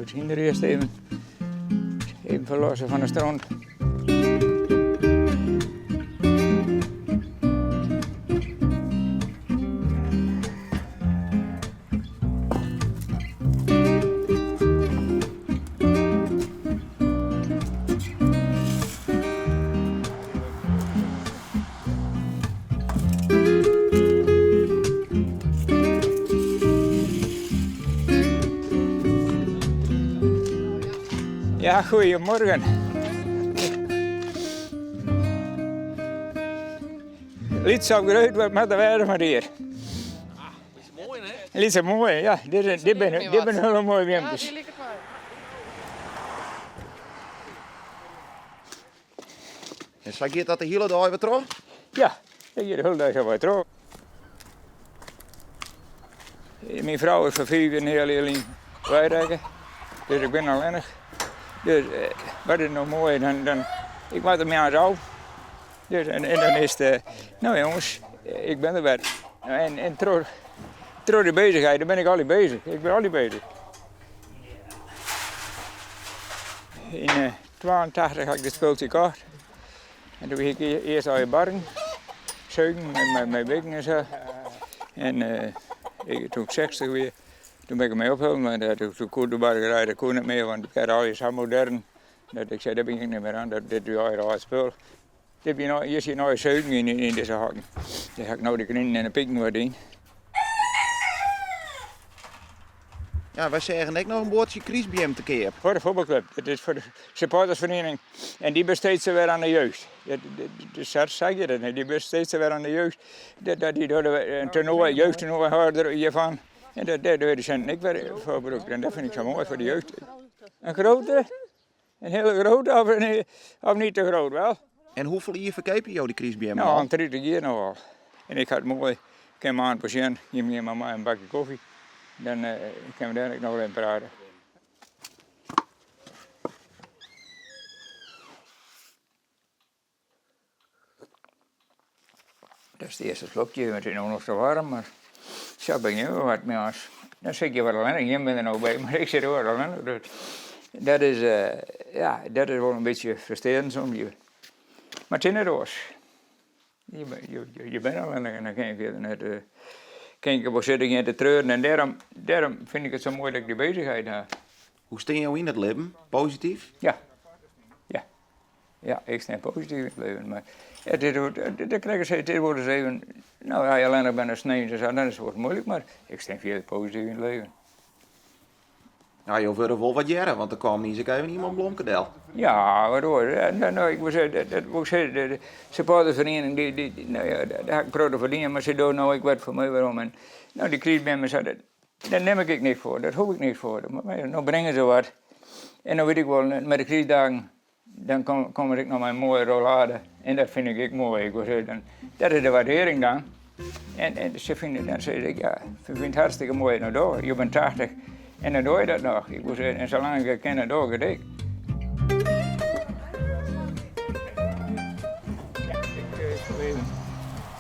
we zien er eerst even verlossen van de strand. Ja, goedemorgen. Liet zo groot wordt met de weerder maar hier. Is mooi, hè? Liet zo mooi, ja. Dit zijn hele mooie wimpers. die liggen maar. En zeg je dat de hele dag weer terug? Ja, hier de hele dag zo wat terug. Mijn vrouw is van 5 en heel in Wijrijken. Dus ik ben alleenig. Dus wat is nog mooi, dan ik word er aan zo. Dus, en dan is het, nou jongens, ik ben er weer. En door de bezigheid, dan ben ik altijd bezig. Ik ben altijd bezig. In 82 had ik dit speeltje gekocht. En toen ben ik eerst al in barren, zuigen met beken en zo. En toen ik 60 weer. Toen ben ik mee opgehouden, maar toen kon de bargerij dat kon niet meer, want het is zo modern. Dat ik zei, daar ben ik niet meer aan, dat dit doe je al het spul. Je ziet nou zuigen in deze hakken. Daar ga ik nou de knieën en de pikken wat in. Ja, wij zeggen ik nog een boordje Kriesbiem te keer. Voor de voetbalclub, het is voor de supportersvereniging. En die besteedt ze weer aan de jeugd. Dus zeg je dat niet, die besteedt ze weer aan de jeugd. Dat die door een toernooi, jeugdtoernooi houden hiervan. En daar doe je cent ik weer voor beroep. En dat vind ik zo mooi voor de jeugd. Een grote? Een hele grote of niet te groot wel? En hoeveel hier verkopen jou die Kriesbiem? Nou, aan 30 jaar nog al. En ik had mooi, ik kan me aan het patiënt, geef me maar een bakje koffie. Dan kunnen we daar nog in praten. Dat is het eerste slokje, het is nog zo warm, maar zo ben je wel wat mee als. Dan zeg je wel alleen, jij bent er nog bij, maar ik zit er wel alleen. Dus dat is wel een beetje frustrerend soms. Maar het is net roos. Je bent alleen en dan kan je verder net. Kan ik wel zitten in te treuren en daarom vind ik het zo mooi dat ik die bezigheid heb. Hoe steen jou in het leven? Positief? Ja, ik sta positief in het leven. Maar ja, dit wordt eens even. Nou, als je alleen bent als sneeuw, dan is het moeilijk, maar ik sta veel positief in het leven. Nou, je wordt wel wat jaren, want er kwam niet eens even iemand blomkadel. Ja, waardoor? Ik wil zeggen, de supportersvereniging, nou ja, daar ga ik brood verdienen, maar ze doen nou ik wat voor mij waarom. En nou, die kriesbemmers, daar neem ik niet voor, daar hoef ik niet voor. Maar nou brengen ze wat. En dan weet ik wel, met de kriesdagen, dan kom ik nog mijn mooie rollade. En dat vind ik mooi. Ik wil zeggen, dat is de waardering dan. En ze vinden, dan zeg ik, ja, ik vind het hartstikke mooi nou door. Je bent 80 en dan doe je dat nog. Ik wil zeggen, en zolang ik het ken, dan doe ik het.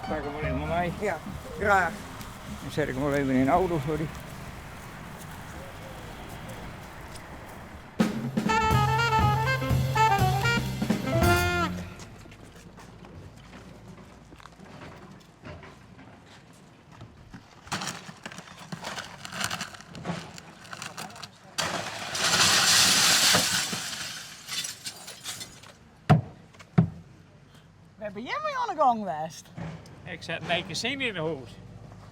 Pak hem wel even mee. Ja, graag. Dan zet ik hem wel even in de auto voor die. Waar ben jij mee aan de gang geweest? Ik zet een casino in de huis.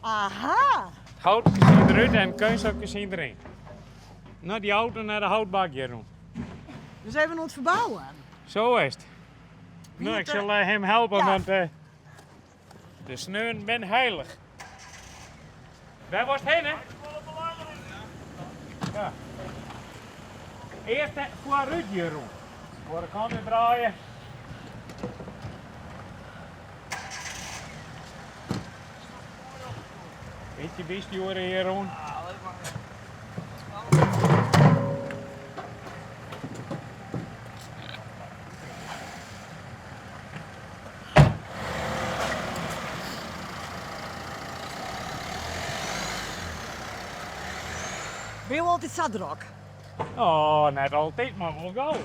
Aha! Houten casino eruit en kunststofcasino erin. Nou, die auto naar de houtbakje rond. Dus even aan het verbouwen. Zo is het. Nou, ik zal hem helpen, ja. want de sneeuw ben heilig. Waar was het heen, hè? Ja. Eerst voor Ruud hier rond. Voor de kant weer draaien. Beetje beest die horen hier rond. Ben je altijd zo druk? Oh, net altijd, maar wel gauw.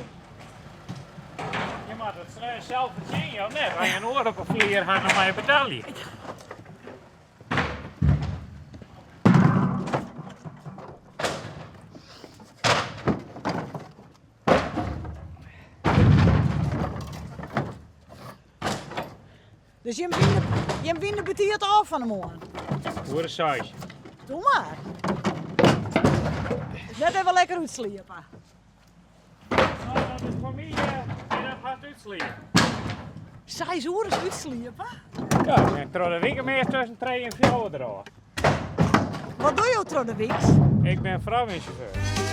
Je moet het zelf zien, of net? Als je een oor op een vlier gaat naar mij betalen. Dus je wint de betiert af van de morgen. Hoe is het? Doe maar. Net even lekker uitsliepen. Nou, dat is voor mij, dat gaat uitslepen. 6 uur is uitsliepen? Ja, ik ben door de week meer tussen 3 en 4 uur eraf. Wat doe je door de week? Ik ben vrouwenchauffeur.